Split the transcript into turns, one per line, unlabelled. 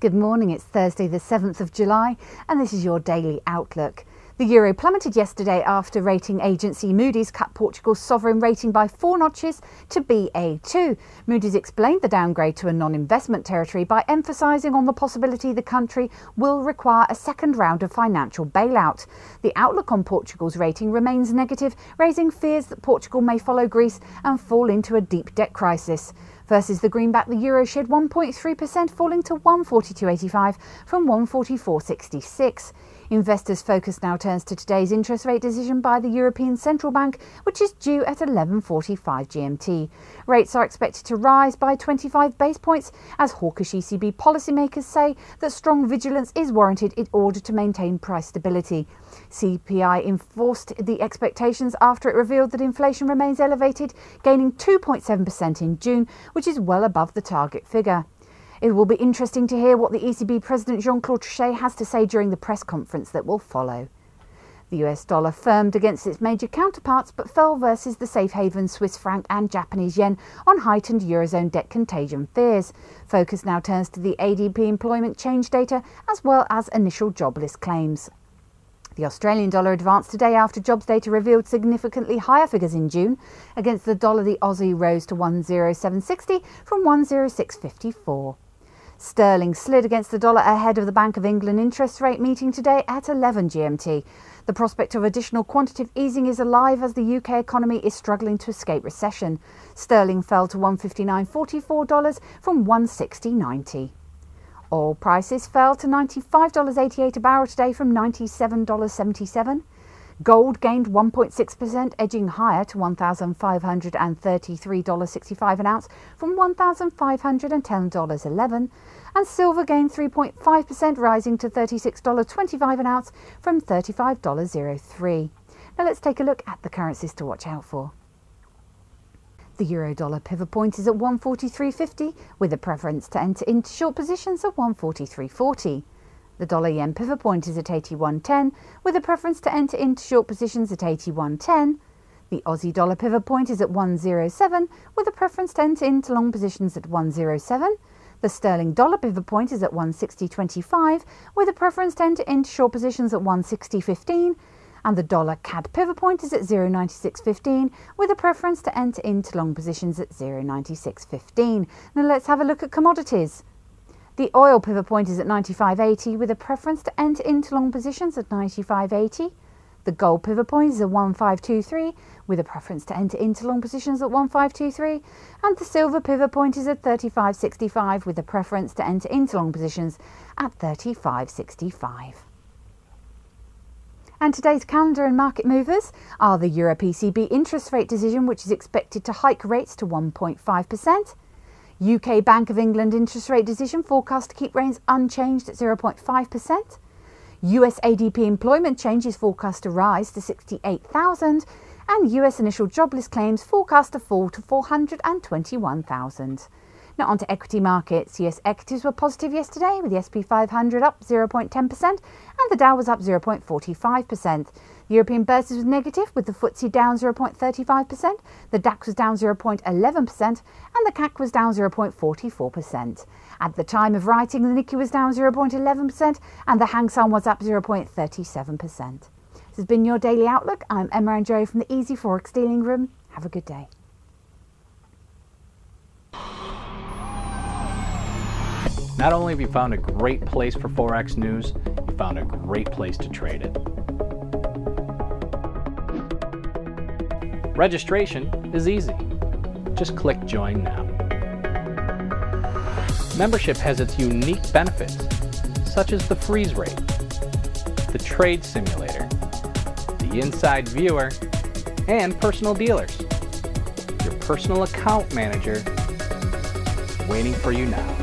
Good morning, it's Thursday the 7th of July and this is your daily outlook. The euro plummeted yesterday after rating agency Moody's cut Portugal's sovereign rating by 4 notches to Ba2. Moody's explained the downgrade to a non-investment territory by emphasising on the possibility the country will require a second round of financial bailout. The outlook on Portugal's rating remains negative, raising fears that Portugal may follow Greece and fall into a deep debt crisis. Versus the greenback, the euro shed 1.3%, falling to 142.85 from 144.66. Investors' focus now turns to today's interest rate decision by the European Central Bank, which is due at 11:45 GMT. Rates are expected to rise by 25 base points as hawkish ECB policymakers say that strong vigilance is warranted in order to maintain price stability. CPI enforced the expectations after it revealed that inflation remains elevated, gaining 2.7% in June, which is well above the target figure. It will be interesting to hear what the ECB President Jean-Claude Trichet has to say during the press conference that will follow. The US dollar firmed against its major counterparts but fell versus the safe haven Swiss franc and Japanese yen on heightened Eurozone debt contagion fears. Focus now turns to the ADP employment change data as well as initial jobless claims. The Australian dollar advanced today after jobs data revealed significantly higher figures in June. Against the dollar, the Aussie rose to 107.60 from 106.54. Sterling slid against the dollar ahead of the Bank of England interest rate meeting today at 11 GMT. The prospect of additional quantitative easing is alive as the UK economy is struggling to escape recession. Sterling fell to $159.44 from $160.90. Oil prices fell to $95.88 a barrel today from $97.77. Gold gained 1.6%, edging higher to $1,533.65 an ounce from $1,510.11. And silver gained 3.5%, rising to $36.25 an ounce from $35.03. Now let's take a look at the currencies to watch out for. The euro-dollar pivot point is at 143.50 with a preference to enter into short positions at 143.40. The dollar-yen pivot point is at 81.10 with a preference to enter into short positions at 81.10. The Aussie dollar pivot point is at 107 with a preference to enter into long positions at 107. The sterling dollar pivot point is at 160.25 with a preference to enter into short positions at 160.15. And the dollar CAD pivot point is at 0.9615 with a preference to enter into long positions at 0.9615. Now let's have a look at commodities. The oil pivot point is at 95.80 with a preference to enter into long positions at 95.80. The gold pivot point is at 1523 with a preference to enter into long positions at 1523. And the silver pivot point is at 35.65 with a preference to enter into long positions at 35.65. And today's calendar and market movers are the Europe ECB interest rate decision, which is expected to hike rates to 1.5%. UK Bank of England interest rate decision forecast to keep rates unchanged at 0.5%. US ADP employment change is forecast to rise to 68,000. And US initial jobless claims forecast to fall to 421,000. Now on to equity markets. US equities were positive yesterday with the SP 500 up 0.10% and the Dow was up 0.45%. The European bourses was negative with the FTSE down 0.35%, the DAX was down 0.11% and the CAC was down 0.44%. At the time of writing, the Nikkei was down 0.11% and the Hang Seng was up 0.37%. This has been your Daily Outlook. I'm Emma and Joe from the Easy Forex Dealing Room. Have a good day.
Not only have you found a great place for Forex news, you found a great place to trade it. Registration is easy. Just click Join Now. Membership has its unique benefits, such as the freeze rate, the trade simulator, the inside viewer, and personal dealers. Your personal account manager waiting for you now.